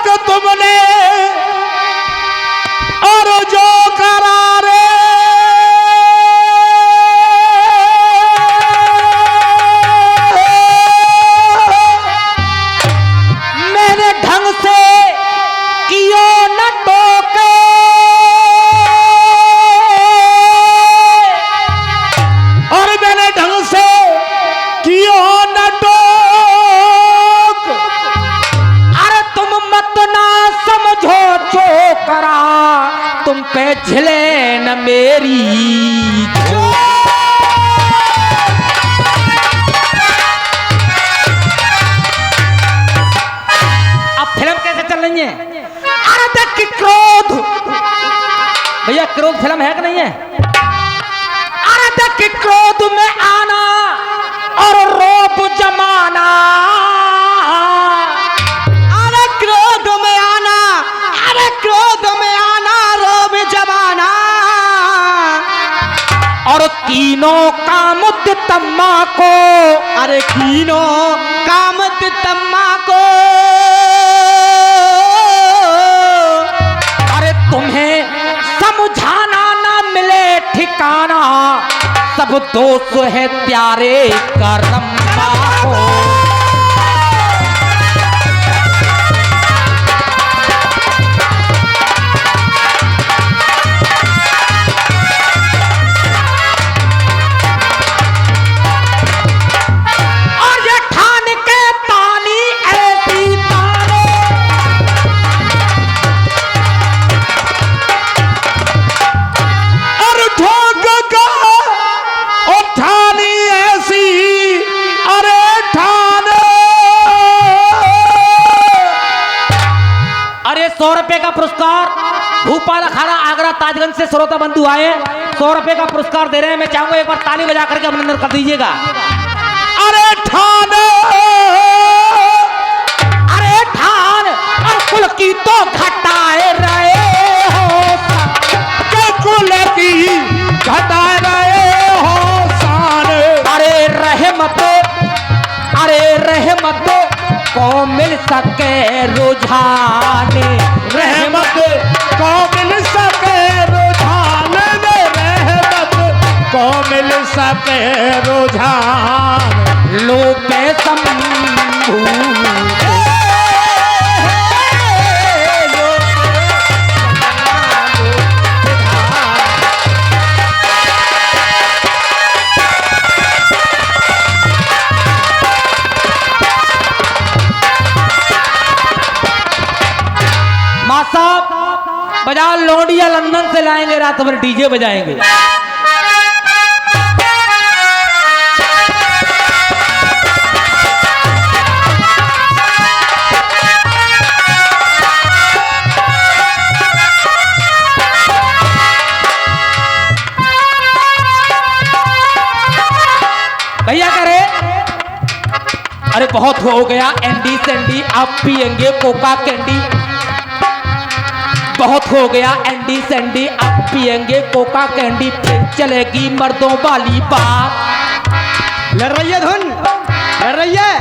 तक तुमने और जो करारे मैंने ढंग से कियो न टोके और मैंने ढंग से कियो न टोक। अरे तुम मत ना समझो चोकरा तुम पे झिले न मेरी अरे देख क्रोध भैया क्रोध फिल्म है कि नहीं है? अरे देख क्रोध में आना और रोब जमाना अरे क्रोध में आना अरे क्रोध में आना रोब जमाना और तीनों कामुत तम्मा को अरे तीनों कामत तम्मा को तुम्हें समझाना ना मिले ठिकाना सब दोष है प्यारे करम को। और ये ठान के तानी ऐसी ताने अरे 100 रुपए का पुरस्कार भूपाल अखाड़ा आगरा ताजगंज से श्रोता बंधु आए 100 रुपए का पुरस्कार दे रहे हैं। मैं चाहूंगा एक बार ताली बजा करके अभिनंदन कर दीजिएगा। अरे ठान और कुल की तो घटाए रहे हो कुल की घटाए रहे हो शान। अरे रहमत को मिल सके रुझान रहमत को मिल सके रुझान रहमत को मिल सके रुझान लो पे शंभू बजा लौंडिया लंदन से लाएंगे रात भर डीजे बजाएंगे। भैया करे अरे बहुत हो गया एंडी सेंडी आप पिएंगे कोका कैंडी बहुत हो गया एंडी सेंडी अब पिएंगे कोका कैंडी फिर चलेगी मर्दों वाली बात। लड़ रही है धुन लड़ रही है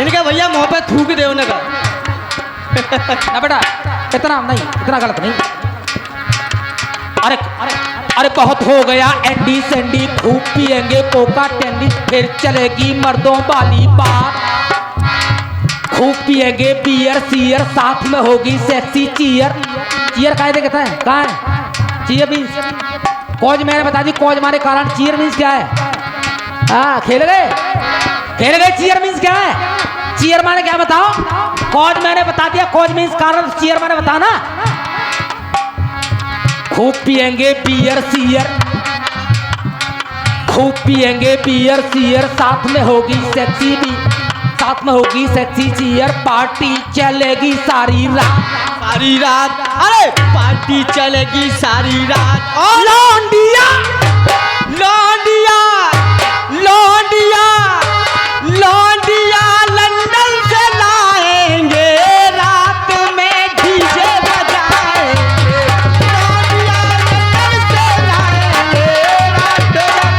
इनके भैया मुंह पे थूक दे उन्हें ना बेटा इतना नहीं इतना गलत नहीं। अरे अरे अरे बहुत हो गया एंडी सेंडी खूब पिएंगे कोका कैंडी फिर चलेगी मर्दों वाली बात। खूब पिएंगे बियर सीयर साथ में होगी सेक्सी चीयर चीयर कायदे कहता है कहाँ है चीयर मीन्स कॉज मैंने बता दी कॉज मारे कारण चीयर मीन्स क्या है? हाँ खेल गए चीयर मीन्स क्या है? चीयर माने क्या बताओ? कॉज मैंने बता दिया कॉज मीन्स कारण चीयर माने बता ना। खूब पिएंगे बियर सीयर खूब पिएंगे बियर सीयर साथ में होगी सेक्सी भी साथ में होगी सेक्सी चीयर पार्टी चलेगी सारी रात अरे पार्टी चलेगी सारी रात और लौंडिया लौंडिया लौंडिया लौंडिया लंदन से लाएंगे रात में डीजे बजाएंगे लौंडिया लंदन से लाएंगे रात में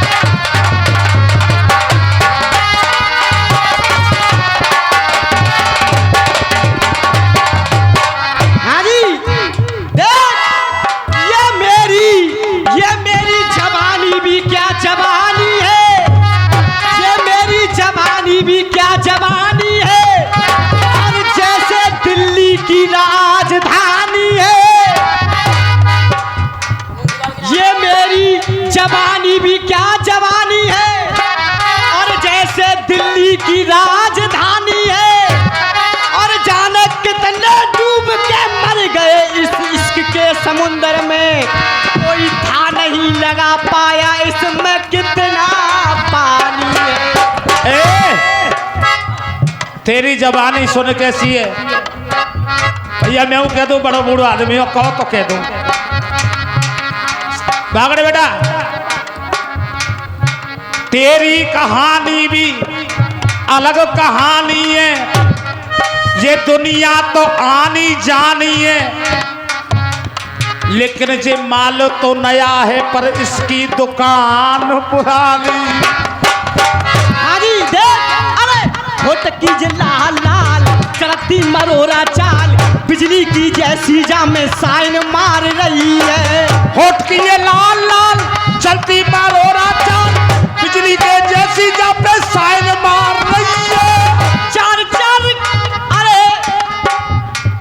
बीवी क्या जवानी है, और जैसे दिल्ली की राजधानी है, और जाने कितने डूब के मर गए इस इश्क के समुंदर में, कोई था नहीं लगा पाया इसमें कितना पानी है। तेरी जबानी सुन कैसी है भैया, मैं कह दूं बड़ा बूढ़ा आदमी हो, कहो तो कह दूं। भागड़े बेटा, तेरी कहानी भी अलग कहानी है, ये दुनिया तो आनी जानी है, लेकिन ये माल तो नया है पर इसकी दुकान पुरानी। हाजी देख, अरे होठ की जे लाल लाल चलती मरोरा चाल, बिजली की जैसी जा में साइन मार रही है। होठ की ये लाल लाल चलती मरोरा चाल, बिजली के जैसी जा पे साइन मार रही है। चार चार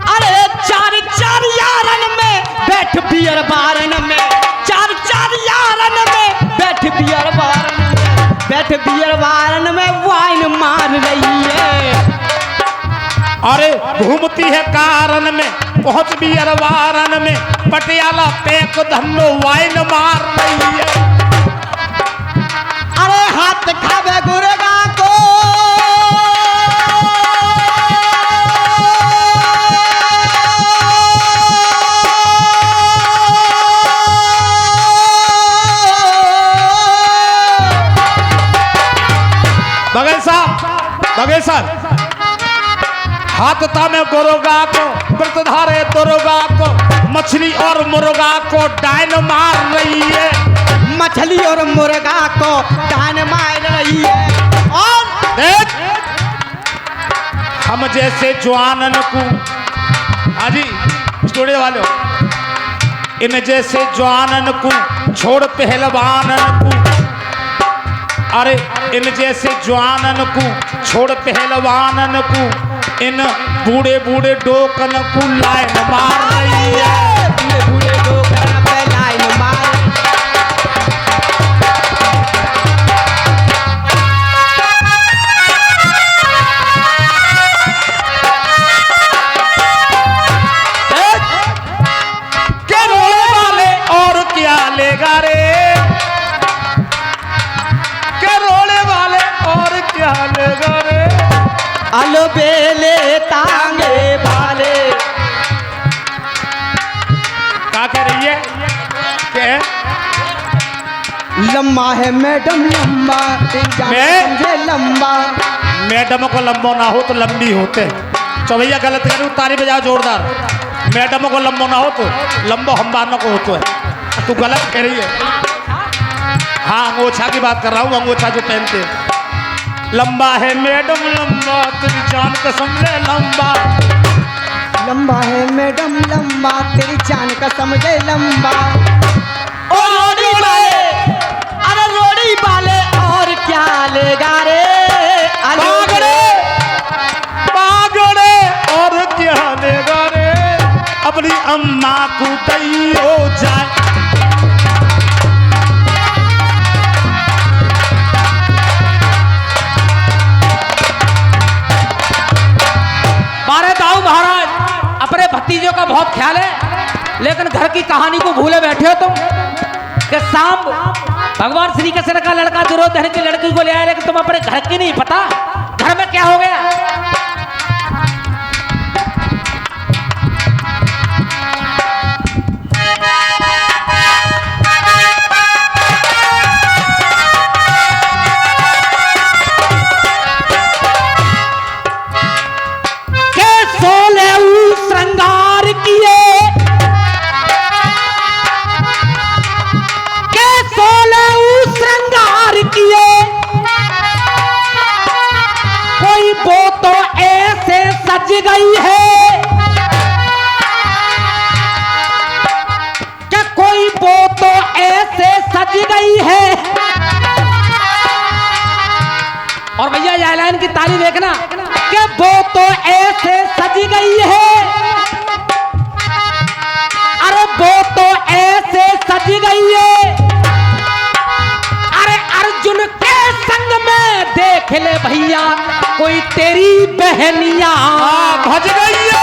अरे चार चार यारन में बैठ बियर बारन में, चार चार यारन में बैठ बियर बारन में, बैठ बियर बारन में वाइन मार रही है। अरे घूमती है कारण में, पहुंच भी अरवारन में, पटियाला पैक धन्नो वाइन मार रही है। अरे हाथ खावे गुरेगा को, बघेल साहब हाथ थामे गोरोगा को, व्रत धारे दरोगा को, मछली और मुर्गा को डायन मार रही है। मछली और मुर्गा को डायन मार रही है। और देख हम जैसे जवानन को, हाजी स्टूडियो वाले, इन जैसे जवानन को छोड़ पहलवानन को, अरे इन जैसे जवानन को छोड़ पहलवानन को, इन बूढ़े बूढ़े डोकन को लाइन मार रही है। बूढ़े डोकन पे लाइन मार। के रोने वाले और क्या लेगा रे, के रोने वाले और क्या लेगा रे। अलो बेले तांगे भाले। क्या कह रही है, क्या है? लम्बा है मैडम लम्बा, समझे लम्बा। मैडम को लंबो ना हो तो लंबी होते। चौभैया गलत करूँ, तारी बजाओ जोरदार। मैडम को लंबो ना हो तो लंबो हम बानों को होतो है। तू गलत कह रही है। हाँ अंगोछा की बात कर रहा हूँ, अंगोछा जो पहनते हैं। लंबा है मैडम लंबा, तेरी जान कसम ले लंबा। लंबा है मैडम लंबा, तेरी जान कसम ले लंबा। ओ रोड़ी वाले, अरे रोड़ी वाले और क्या लेगा रे। बागड़े बागड़े और क्या लेगा रे, अपनी अम्मा को दई हो जाए। महाराज अपने भतीजों का बहुत ख्याल है, लेकिन घर की कहानी को भूले बैठे हो तुम। कि शाम भगवान श्री कृष्ण का लड़का दुर्योधन की लड़की को ले आया, लेकिन तुम अपने घर की नहीं पता घर में क्या हो गया। सज गई है क्या कोई वो तो ऐसे सज गई है। और भैया ये लाइन की ताली देखना कि वो तो ऐसे सज गई है, अरे वो तो ऐसे सज गई है बहनिया भज गई है।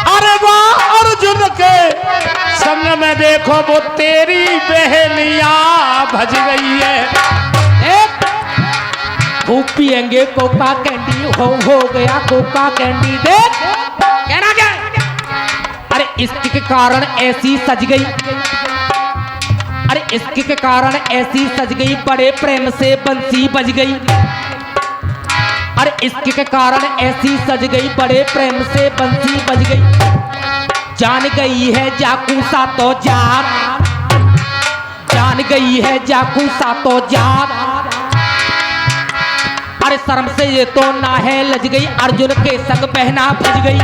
अरे वाह अर्जुन के संग में देखो वो तेरी बहनिया भज गई है। खूब पिएंगे कोका कैंडी हो गया कोका कैंडी। देख कहना क्या? अरे इसके कारण ऐसी सज गई, अरे इसके कारण ऐसी सज गई, बड़े प्रेम से बंसी बज गई। अरे इसके कारण ऐसी सज गई, बड़े प्रेम से बंसी बज गई। जान गई है जाकू सा तो जात, जान गई है जाकू सा तो जात। अरे शर्म से ये तो ना है लज गई, अर्जुन के संग बहना भज गई।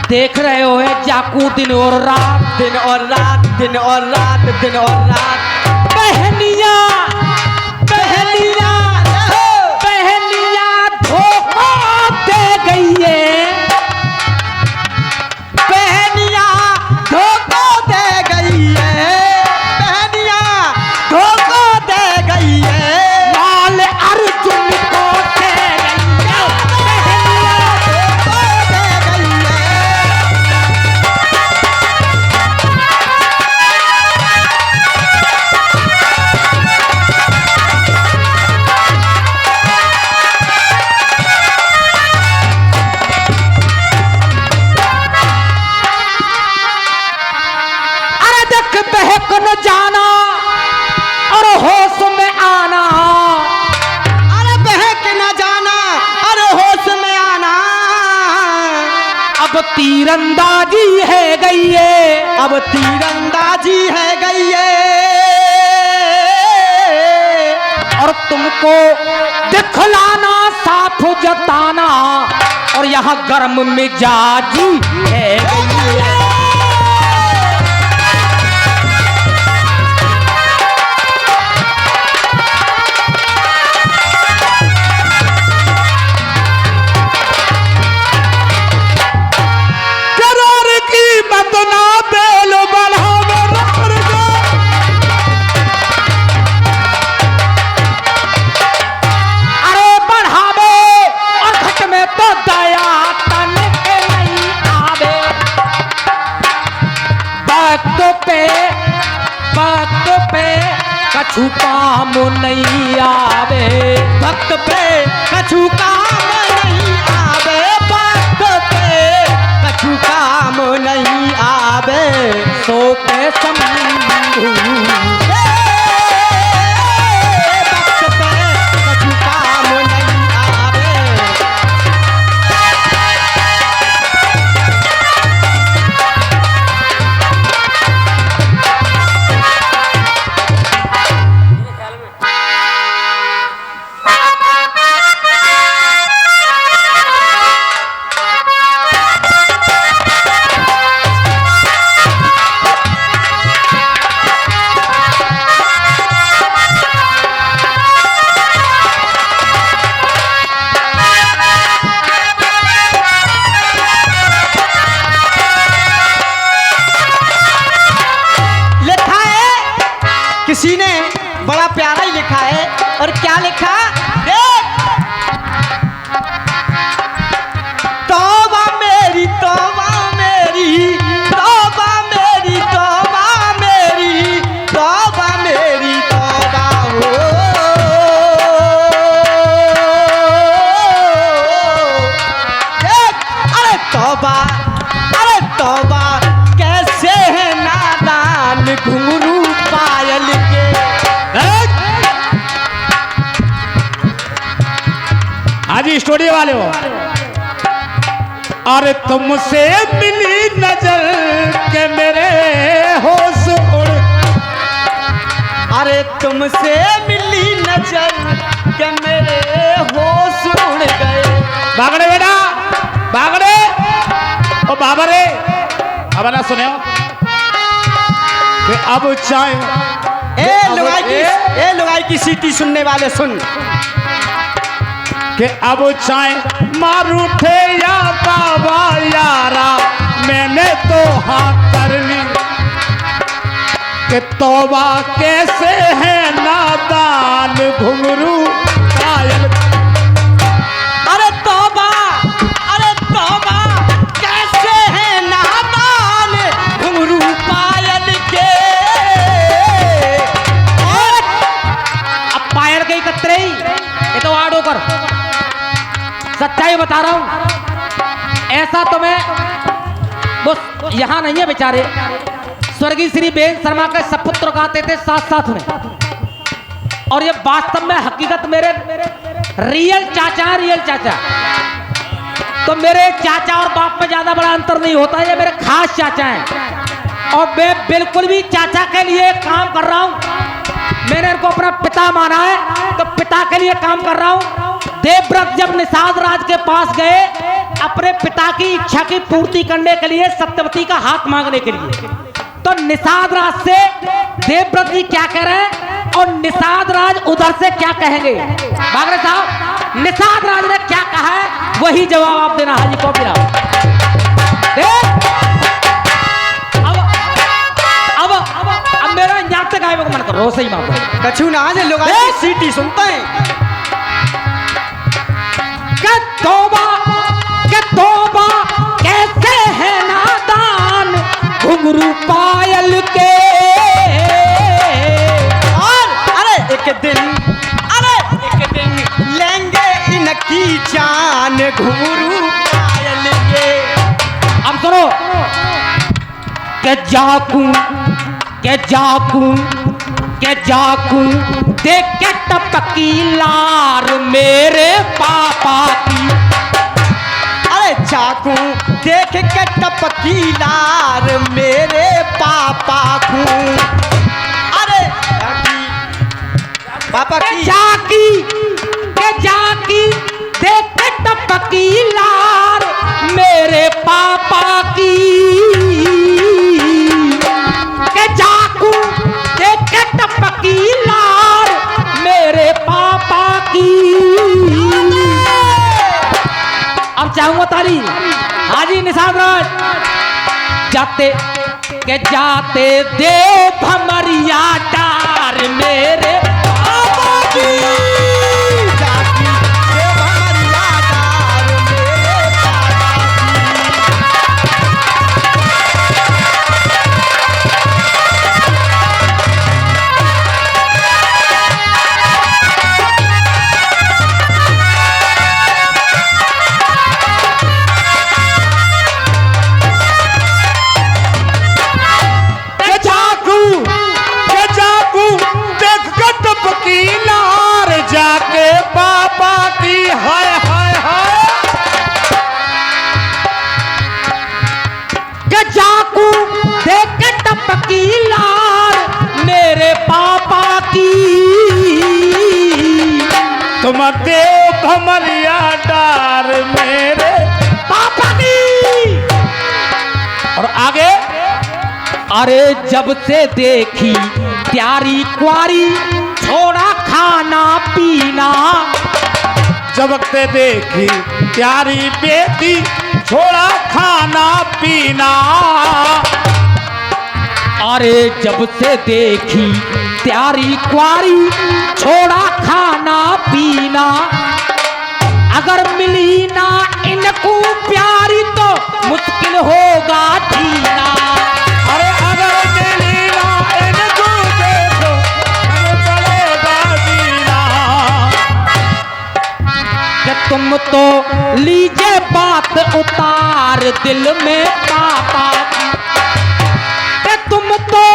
देख रहे हो है जाकू दिन और रात, दिन और रात, दिन और रात, दिन और रात। बहनिया बहनिया बहनिया धोखा दे गई है, बहनिया धोखा दे गई है, बहनिया धोखा दे गई है। लाल अर्जुन को दे गई है, बहनिया धोखा दे गई है। अरे देख बहक न जाना और होश में आना। अरे बहक न जाना, अरे होश में आना। अब तीरंदाजी है गई है, अब तीरंदाजी है गई है। और तुमको दिखलाना साथ जताना, और यहाँ गर्म मिजाजी है गई है। करार की मत ना बेल बढ़ावे रखर गो। अरे बढ़ावे और घट में तो दया तन के नहीं आवे। वक्त पे कछु काम नहीं आवे, वक्त पे कछु काम नहीं आवे, वक्त पे कछु काम नहीं आवे। सो पे समझू वक्त पे कछु काम नहीं आवे। लिखा है किसी ने, बड़ा प्यारा ही लिखा है। और क्या लिखा? देख, तौबा मेरी, तौबा मेरी, तौबा मेरी, तौबा मेरी, तौबा मेरी, तौबा हो। देख, अरे तौबा, अरे तौबा, कैसे है नादान घुंघरू पायल के। हाजी स्टूडियो वाले हो। अरे तुमसे मिली नजर के मेरे होश उड़। अरे तुमसे मिली नजर के मेरे होश उड़ गए। भागड़े बेटा भागड़े। ओ बाबा रे, अब ना सुने हो कि अब चाहे ए लुगाई की सीटी सुनने वाले सुन। कि अब चाहे मारू थे या बाबा यारा, मैंने तो हाँ कर ली। कि तौबा कैसे है नादान कर। सच्चाई बता रहा हूं, ऐसा तो मैं वो यहाँ नहीं है बेचारे, स्वर्गीय श्री बेन शर्मा के सपुत्र गाते थे साथ साथ में, और ये वास्तव में हकीकत मेरे रियल चाचा, रियल चाचा। तो मेरे चाचा और बाप में ज्यादा बड़ा अंतर नहीं होता, ये मेरे खास चाचा हैं और मैं बिल्कुल भी चाचा के लिए काम कर रहा हूं। मैंने इनको अपना पिता माना है तो पिता के लिए काम कर रहा हूं। देवव्रत जब निषाद राज के पास गए अपने पिता की इच्छा की पूर्ति करने के लिए, सत्यवती का हाथ मांगने के लिए, तो निषाद राज से देवव्रत जी क्या कह रहे हैं और निषाद राज उधर से क्या कहेंगे। बागरे साहब, निषाद राज ने क्या कहा है वही जवाब आप देना। हाजी कॉपी राव अब मेरा यहाँ तक आए मन करो सही मामला कछु ना आज लोग सीटी सुनते हैं। तौबा कैसे है नादान घुंघरू पायल के, और अरे एक दिन लेंगे इनकी जान घुंघरू पायल के। अब सुनो, के जाकू देख के टपकी लार मेरे पापा की। अरे चाकू देख के टपकी लार मेरे पापा को। अरे पापा की जाकी देख के टपकी लार मेरे पापा की। के जाकू देख के टपकी लार मेरे पापा की। अब चाहूंगा ताली हाजी निषाद राज। जाते देव भमरिया डार मेरे पापा की। जाकी देव भमरिया डार मेरे जाके पापा की। हाय हाय हाय, के जाकू देख के टपकी लार मेरे पापा की। तुम देव भमरिया डार मेरे पापा की। और आगे, अरे जब से देखी प्यारी कुआरी छोड़ा खाना पीना। जब से देखी प्यारी बेटी छोड़ा खाना पीना। अरे जब से देखी प्यारी कुआरी छोड़ा खाना पीना। अगर मिली ना इनको प्यारी तो मुश्किल होगा जीना। अरे अगर मिली ना इनको देखो चलेगा जीना। कि तुम तो लीजिए बात उतार दिल में पापा की। कि तुम तो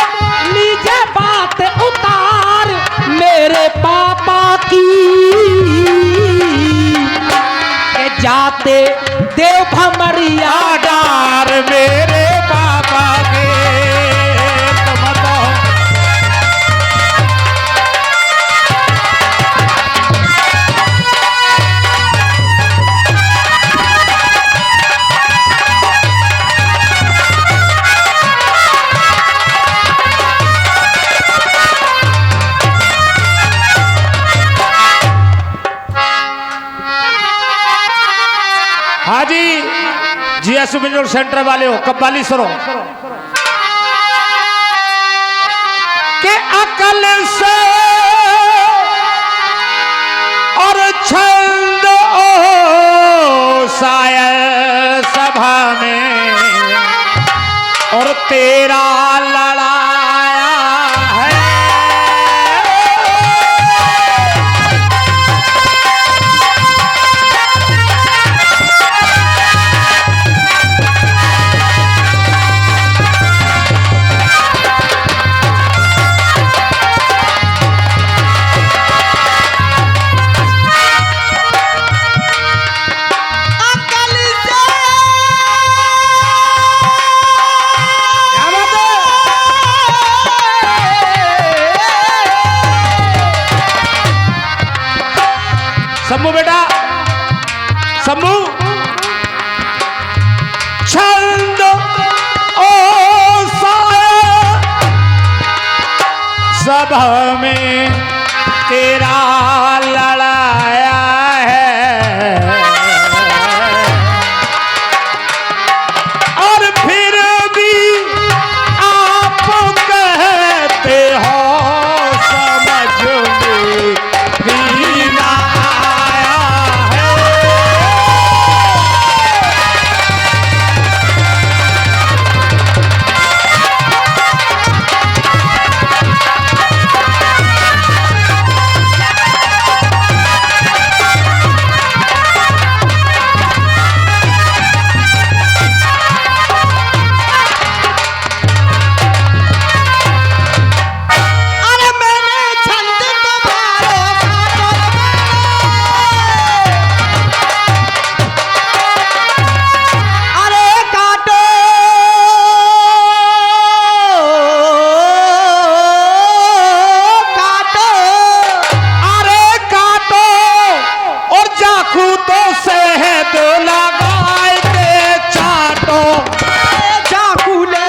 लीजिए बात उतार मेरे पापा की। के जाते देव भमरिया डार मेरे पापा के। तुम तो हाजी जीएस मिनरल सेंटर वाले हो कब्बाली सरो के अकल से और छंद ओ शायर सभा में और तेरा लड़ाया है। शंभू बेटा, शंभू छंद ओ साया सभा में तेरा लड़ाया है, और फिर भी आप कहते हो समझ में भी ना आया है। अरे मैंने छंद तुम्हारे अरे काटो काटो अरे काटो और चाकू तो शहद लगाए के चाटो, चाकूले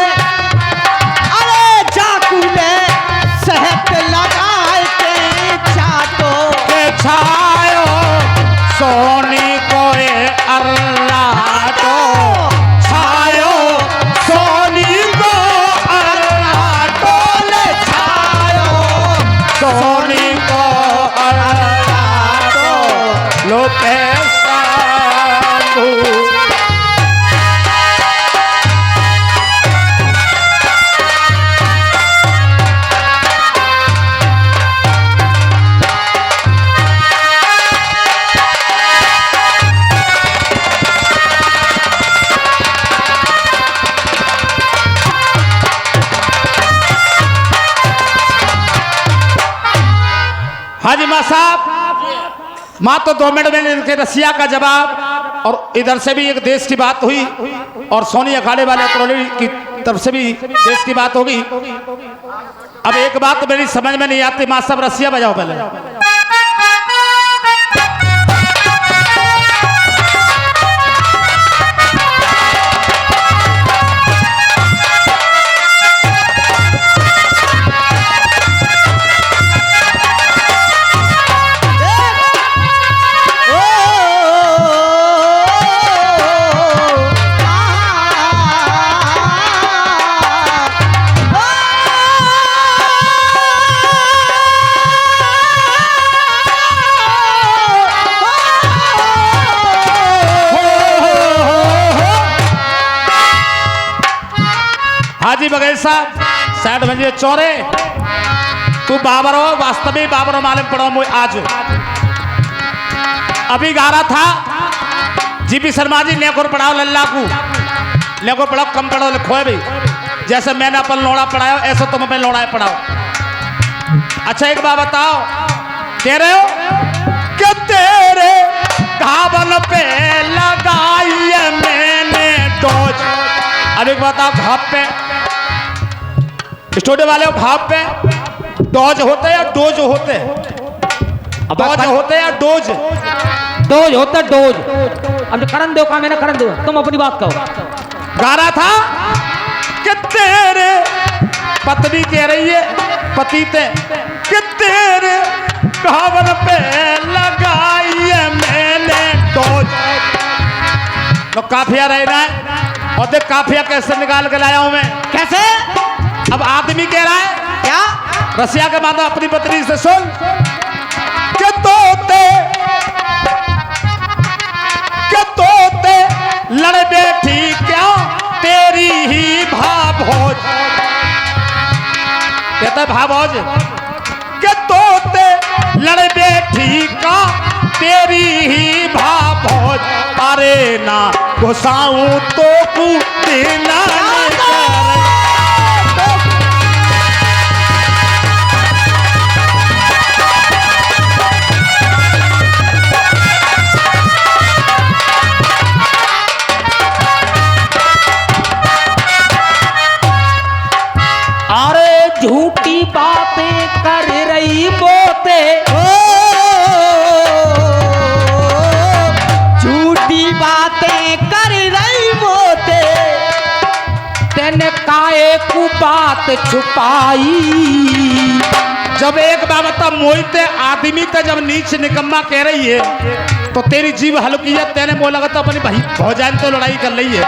अरे चाकूले शहद लगाए के चाटो के छायो सोनी को अल्लाटो, छायो सोनी को अल्लाटो, ले छायो सोनी को अल्लाटो, लो पैसा हाजी माँ साहब, माँ तो 2 मिनट में इनके रसिया का जवाब, और इधर से भी एक देश की बात हुई, और सोनी अखाड़े वाले अतरौली की तरफ से भी देश की बात होगी। अब एक बात मेरी समझ में नहीं आती, माँ साहब रसिया बजाओ पहले। हाजी बघेल साहब साइड में चौरे तू बाबरो वास्तविक बाबरो मालूम पड़ो मुझे आज अभी गा रहा था जीपी शर्मा जी लेकोर पढ़ाओ लल्ला को, लेकोर पढ़ाओ कम पढ़ो लिखो भी, जैसे मैंने अपन लोड़ा पढ़ाओ ऐसे तुम अपन लोड़ा पढ़ाओ। अच्छा एक बात बताओ, कह रहे हो कि तेरे घावन पे लगाई है मैंने डोज। अब एक बताओ, घाव पे स्टूडियो वाले घाव पे डोज होते या डोज होते? डोज होते या डोज? डोज होता डोज। अब करण दो का मैंने करण दो, तुम अपनी बात कहो। गा रहा था कि तेरे पत्नी कह रही है पति ते कि तेरे घावन पे लगाई है मैंने डोज। तो काफिया रहना है, और देख काफिया कैसे निकाल के लाया हूं मैं। कैसे? अब आदमी कह रहा है क्या? रसिया के बाद अपनी पत्नी से सुन कि तोते लड़ बैठी क्या तेरी ही भाभोज। कहता है भाभोज कि तोते लड़ बैठी का तेरी ही भाभोज। अरे ना घुसाऊं तो देना झूठी बातें कर रही बोते। बात छुपाई। जब एक बात मोहिते आदमी तो जब नीच निकम्मा कह रही है तो तेरी जीव हल्की है। तेने बोला तो अपनी भाई भौजान तो लड़ाई कर रही है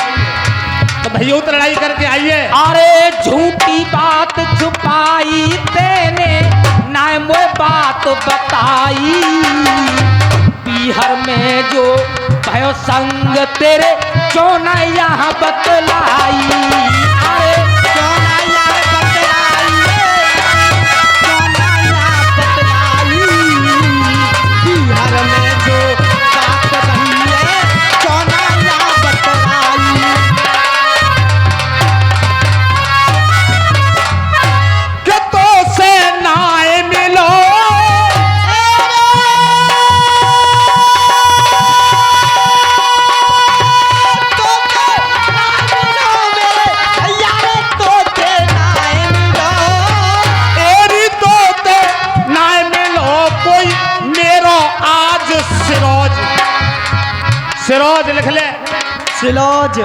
तो भैया तो लड़ाई करके आई है। अरे झूठी बात छुपाई तेने ना मोए बात बताई। बिहार में जो भयो संग तेरे क्यों न यहाँ बतलाई। अरे क्यों ना यार बतलाई, क्यों ना यार बतलाई। बिहार में जो बात रही है क्यों ना यार बतलाई। कि तो से नाए मिलो सिरोज लिख ले। सिलोज,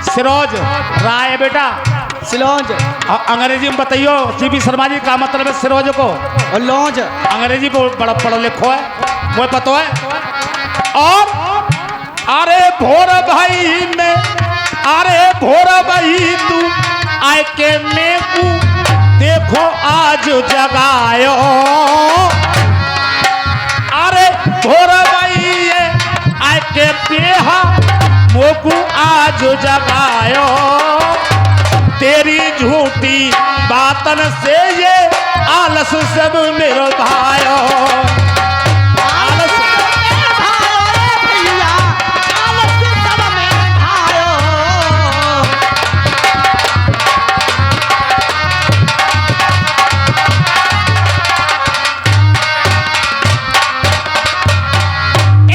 सिरोज राय बेटा सिलोज अंग्रेजी में बताइयो सीपी शर्मा जी का मतलब है सिरोज को। और लौज। अंग्रेजी को बड़ा पढ़ो लिखो है वो पता है। और अरे भोर भाई में अरे भोर भाई तू आए के मेकू देखो आज जगायो। अरे भोर भाई आए के पेहा मोकू आज जगायो। तेरी झूठी बातन से ये आलस सब मेरे भाइयों। आलस भैया, आलस सब मेरे भाइयों।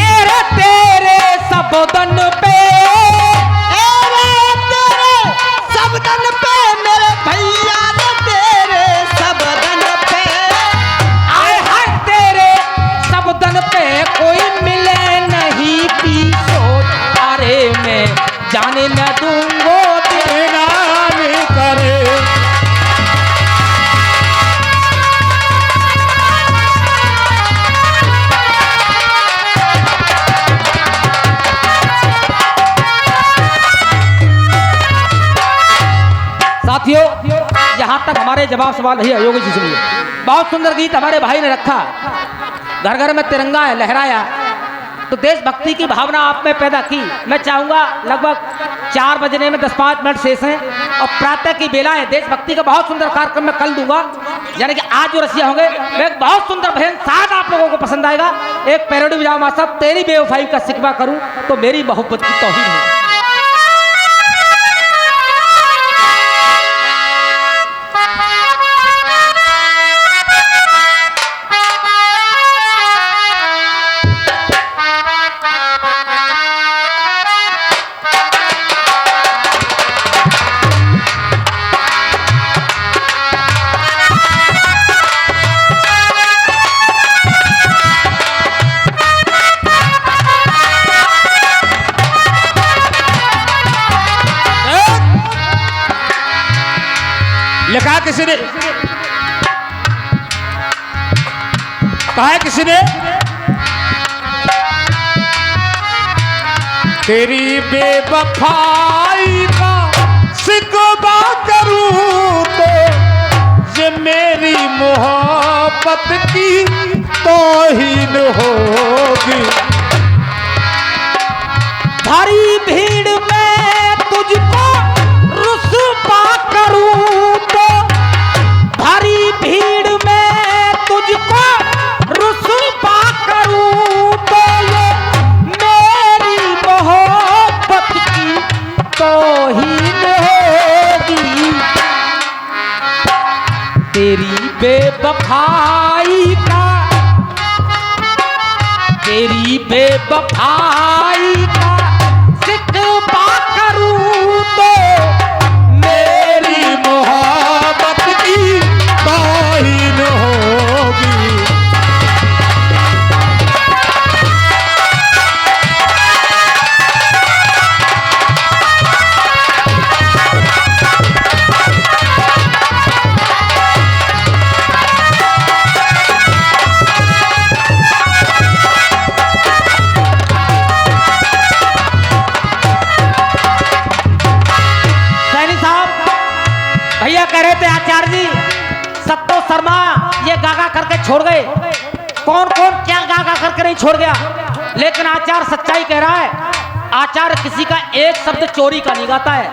एरे तेरे सबदन पे सबदन पे मेरे भैया ने तेरे सबदन पे। आए हाय तेरे सबदन पे कोई मिले नहीं पीछो। अरे मैं जाने न दूंगो तेरा नहीं करे। साथियों यहाँ तक हमारे जवाब सवाल नहीं है योगी जी सुनिए। बहुत सुंदर गीत हमारे भाई ने रखा। घर घर में तिरंगा है लहराया तो देशभक्ति की भावना आप में पैदा की। मैं चाहूंगा लगभग 4 बजने में 10-5 मिनट शेष हैं और प्रातः की बेला है। देशभक्ति का बहुत सुंदर कार्यक्रम मैं कल दूंगा यानी कि आज जो रसिया होंगे मैं एक बहुत सुंदर भजन शायद आप लोगों को पसंद आएगा। एक पैरोडी बजाओ मां साहब। तेरी बेवफाई का शिकवा करूं तो मेरी मोहब्बत की तौहीन है। लिखा किसी ने कहा है किसी ने तेरी बेवफाई का शिकवा करूं तो ये मेरी मोहब्बत की तौहीन होगी। भारी भीड़ में तुझको रुसवा करूं तो भारी भीड़ में तुझको रुसवा करूं तो ये मेरी मोहब्बत की तौहीन होगी। तेरी बेवफाई का तेरी बेवफाई का शिकवा करूं तो मेरी मोहब्बत की तौहीन होगी। कौन कौन क्या गा गा करके नहीं छोड़ गया, लेकिन आचार्य सच्चाई कह रहा है, आचार्य किसी का एक शब्द चोरी का नहीं गाता है।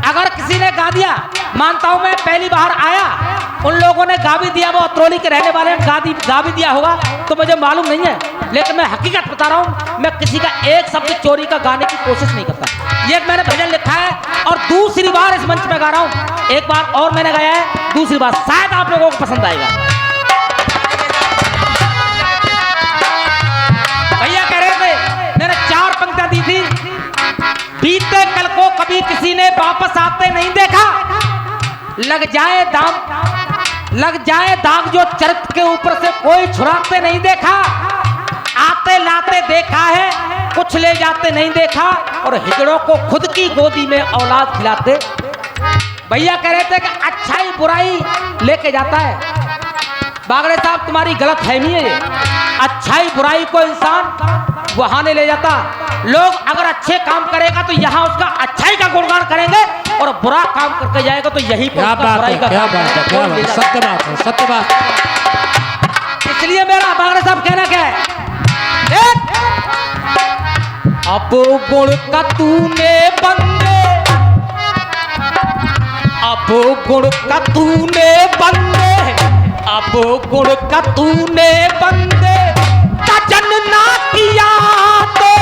अगर किसी ने गा दिया, मानता हूं मैं पहली बार आया, उन लोगों ने गा भी दिया, वो अतरौली के रहने वाले ने गा भी दिया होगा, तो मुझे मालूम नहीं है, लेकिन मैं हकीकत बता रहा हूं, मैं किसी का एक शब्द चोरी का गाने की कोशिश नहीं करता। ये मैंने भजन लिखा है और दूसरी बार इस मंच पे गा रहा हूं, एक बार और मैंने गाया है, दूसरी बार शायद आप लोगों को पसंद आएगा। भैया कह रहे थे, मैंने 4 पंक्तियां दी थी, बीते कल को कभी किसी ने वापस आते नहीं देखा, लग जाए दाग जो चरित्र के ऊपर से कोई छुड़ाते नहीं देखा, आते लाते देखा है, कुछ ले जाते नहीं देखा, और हिजड़ों को खुद की गोदी में औलाद खिलाते। भैया कह रहे थे कि अच्छाई बुराई लेके जाता है। बागड़े साहब तुम्हारी गलत फहमी है ये, अच्छाई बुराई को इंसान वहां नहीं ले जाता। लोग अगर अच्छे काम करेगा तो यहाँ उसका अच्छाई का गुणगान करेंगे, और बुरा काम करके जाएगा तो यही बुराई का क्या बात है, सत्य बात है, सत्य बात। इसलिए मेरा बागड़े साहब कहना क्या है, अब गुण का तूने बंदे, अब गुण का तूने बंदे, अब गुण का तूने बंदे, तजन ना किया तो,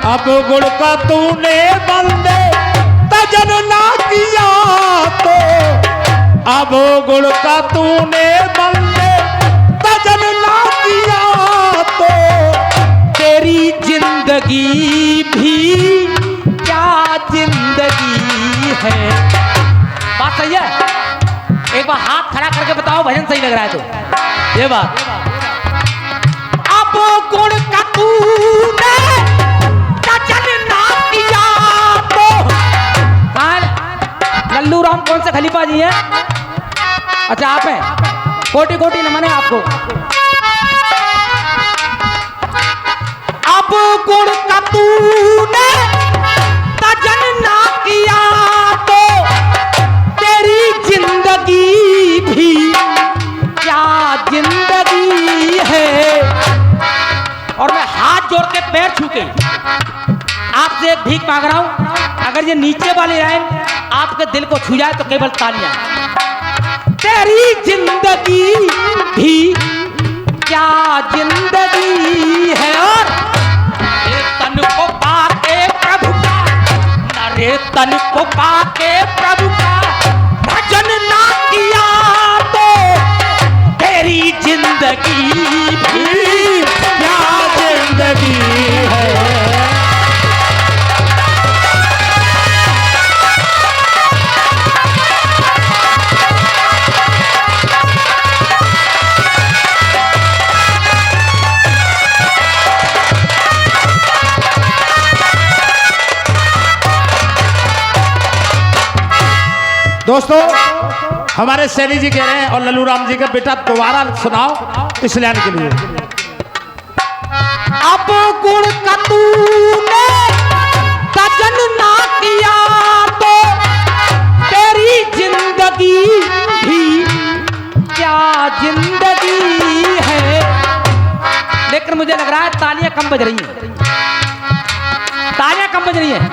अब गुण का तूने बंदे तजन ना किया तो, अब गुण का तूने बंदे तजन ना किया तो, तेरी जिंदगी भी क्या जिंदगी है। बात सही है, एक बार हाथ खड़ा करके बताओ भजन सही लग रहा है तो। ये बात अब गुण का तूने तजन ना किया तो, लल्लू राम कौन से खलीफा जी हैं? अच्छा आप हैं, कोटि कोटि नमन है आपको। अब गुण का तूने तजन ना किया तो, तेरी जिंदगी भी क्या जिंदगी है। और मैं हाथ जोड़ के पैर छू के आपसे एक भीख मांग रहा हूं, अगर ये नीचे वाली लाइन आपके दिल को छू जाए तो केवल तालियां। तेरी जिंदगी भी क्या जिंदगी है, और तन को पाके प्रभु का, नरे तन को पाके प्रभु का भजन ना किया तो, तेरी जिंदगी भी क्या जिंदगी है। दोस्तों हमारे सैनी जी कह रहे हैं और लल्लू राम जी का बेटा दोबारा सुनाओ इस लाइन के लिए। अब गुण का तूने तजन ना किया तो, तेरी जिंदगी भी क्या जिंदगी है। लेकिन मुझे लग रहा है तालियां कम बज रही हैं, तालियां कम बज रही हैं।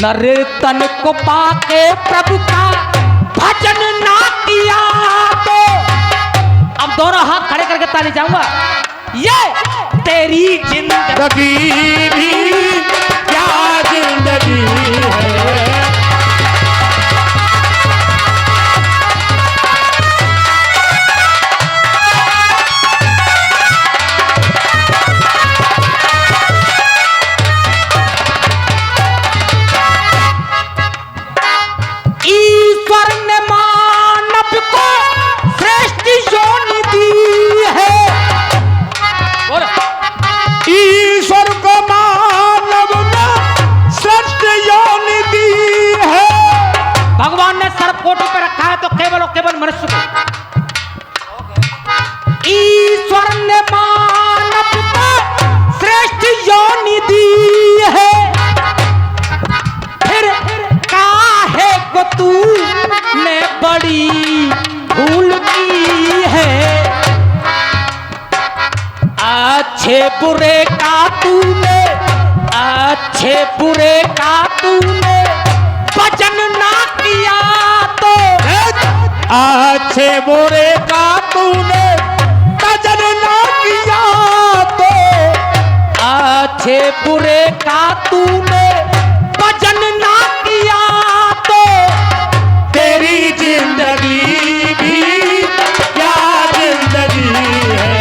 नरे तन को पाके प्रभु का भजन ना किया तो, अब दोनों हाथ खड़े करके ताली चाहूंगा। ये तेरी जिंदगी भी क्या जिंदगी है। ईश्वर ने मानव को श्रेष्ठ योनि दी है, ईश्वर को मानव ने श्रेष्ठ योनि दी है। भगवान ने सर्वकोटि पर रखा है तो केवल और केवल मनुष्य को। ईश्वर ने मानव को श्रेष्ठ योनि दी है, फिर काहे को तू ने बड़ी भूल की है। अच्छे बुरे का तूने, अच्छे बुरे का तूने भजन ना किया तो, अच्छे बुरे का तूने भजन ना किया तो, अच्छे बुरे का तूने भजन ना किया तो, तेरी जिंदगी भी क्या जिंदगी है।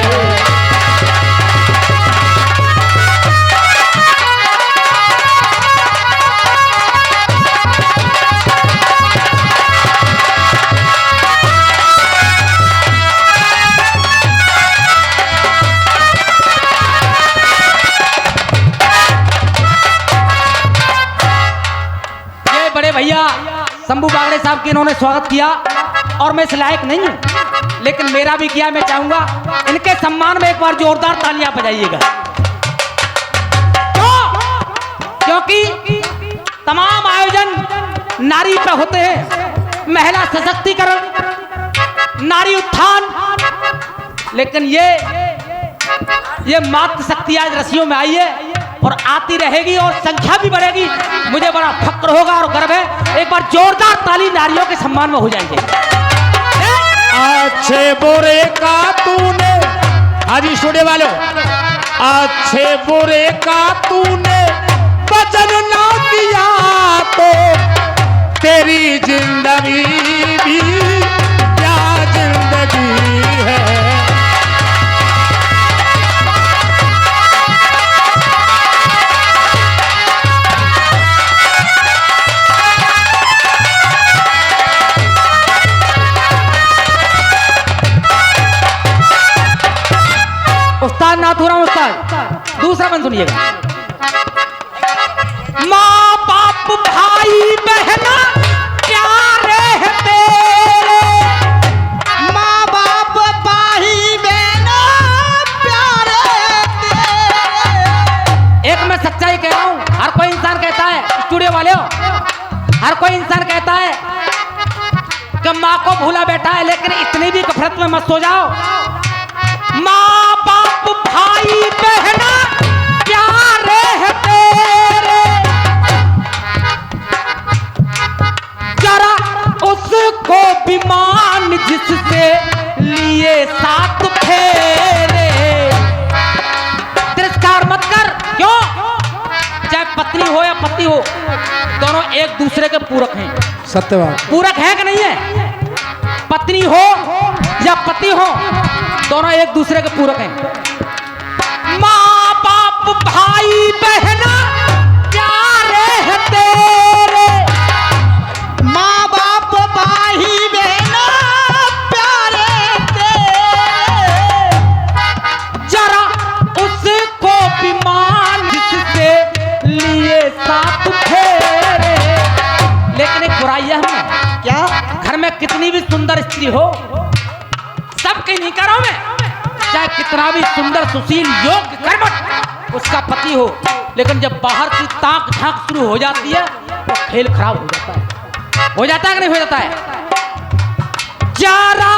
बड़े भैया शंभू बागड़े साहब के इन्होंने स्वागत किया और मैं इस लायक नहीं हूं, लेकिन मेरा भी किया। मैं चाहूंगा इनके सम्मान में एक बार जोरदार तालियां बजाइएगा। क्योंकि तमाम आयोजन नारी पे होते हैं, महिला सशक्तिकरण, नारी उत्थान, लेकिन ये मातृशक्ति आज रस्सियों में आई है और आती रहेगी और संख्या भी बढ़ेगी। मुझे बड़ा फक्र होगा और गर्व है। एक बार जोरदार ताली नारियों के सम्मान में हो जाएंगे। अच्छे बुरे का तूने, हाजी स्टूडियो वालों, अच्छे बुरे का तूने वचन ना किया तो, तेरी जिंदगी भी क्या जिंदगी है। उस्ताद नाथुराम उस्ताद, दूसरा बंद सुनिएगा। माँ बाप भाई बहना प्यारे हैं तेरे, माँ बाप भाई बहना प्यारे तेरे। एक मैं सच्चाई कह रहा हूं, हर कोई इंसान कहता है, स्टूडियो वाले हो, हर कोई इंसान कहता है कि माँ को भूला बैठा है, लेकिन इतनी भी गफलत में मत सो जाओ। माँ बाप भाई बहना प्यारे हैं तेरे, जरा उसको भी मान जिससे लिए साथ फेरे। तिरस्कार मत कर, क्यों? चाहे पत्नी हो या पति हो, दोनों एक दूसरे के पूरक हैं। सत्य बात। पूरक है कि नहीं है? पत्नी हो या पति हो, दोनों एक दूसरे के पूरक हैं। माँ बाप भाई बहना प्यारे हैं तेरे, माँ बाप भाई बहना प्यारे तेरे। जरा उसको भी मान जिससे लिए साथ फेरे। लेकिन एक बुराई है हमें, क्या? घर में कितनी भी सुंदर स्त्री हो, सबके नहीं करो में, चाहे कितना भी सुंदर सुशील योग्य कर्मठ उसका पति हो, लेकिन जब बाहर की ताक झांक शुरू हो जाती है तो खेल खराब हो जाता है। हो जाता है कि नहीं हो जाता है? जरा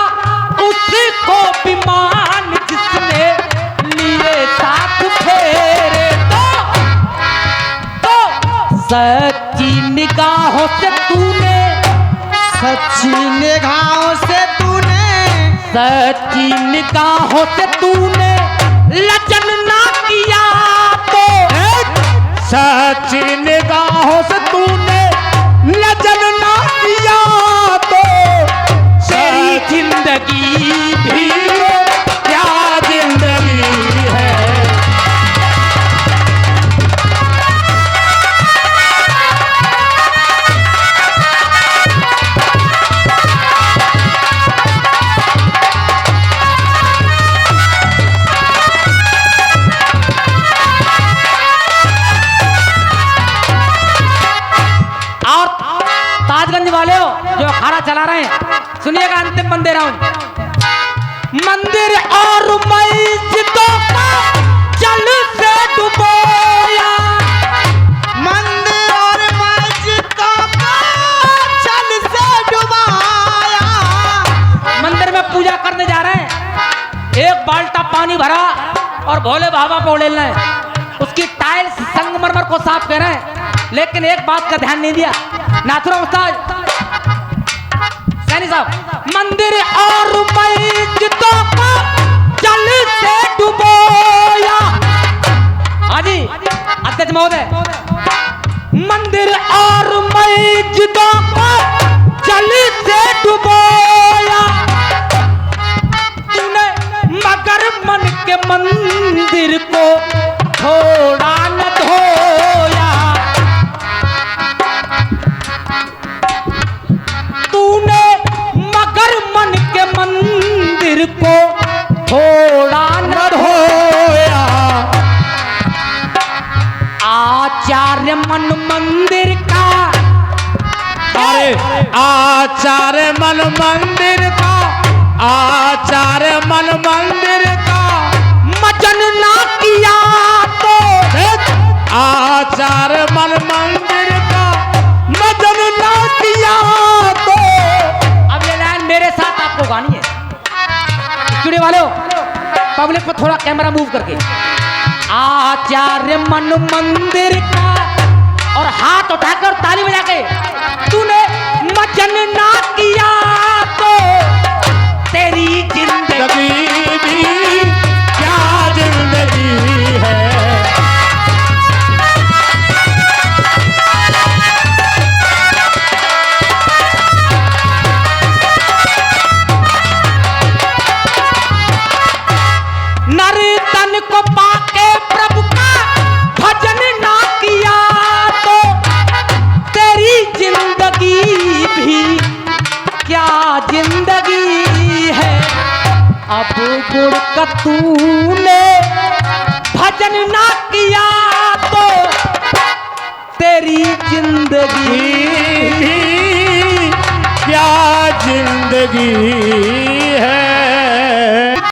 उसको भी मान जिसने लिए साथ फेरे तो सच्ची निगाहों से तूने, सच्ची निगाहों से तूने, सच्ची निगाहों से तूने लजन ना किया तो, सच्ची निगाहों से तूने लजन ना किया तो, तेरी जिंदगी भी क्या जिंदगी है। ताजगंज वाले हो जो अखाड़ा चला रहे हैं, सुनिएगा, अंतिम बंद दे रहा हूं। मंदिर और मस्जिदों का जल से डुबोया, मंदिर और मस्जिदों का जल से डुबाया। मंदिर में पूजा करने जा रहे हैं, एक बाल्टा पानी भरा और भोले बाबा पे उड़ेलना है। उसकी टाइल्स संगमरमर को साफ कर रहे हैं, लेकिन एक बात का ध्यान नहीं दिया नाथुराम उस्ताद सैनी साहब। मंदिर और मस्जिदों को जल से डुबोया। हाँ जी अध्यक्ष महोदय, मंदिर और मस्जिदों को जल से डुबोया तूने, मगर मन के मंदिर को थोड़ा न धोया। तूने मगर मन के मंदिर को थोड़ा न धोया। आचार्य मन मंदिर का, अरे आचार्य मन मंदिर का, आचार्य मन मंदिर का मजन ना किया तो, आचार्य मन मंदिर का मजन ना किया तो। अब ये लाइन मेरे साथ आपको गानी है। स्टूडियो वालों, पब्लिक को थोड़ा कैमरा मूव करके। आचार्य मन मंदिर का, और हाथ उठाकर ताली बजा के, तूने मजन ना किया तो तेरी जिंदगी भी क्या जिंदगी है। नर तन को पाके प्रभु का भजन ना किया तो तेरी जिंदगी भी क्या जिंदगी है। अब गुड़ का तूने भजन ना किया तो तेरी जिंदगी क्या जिंदगी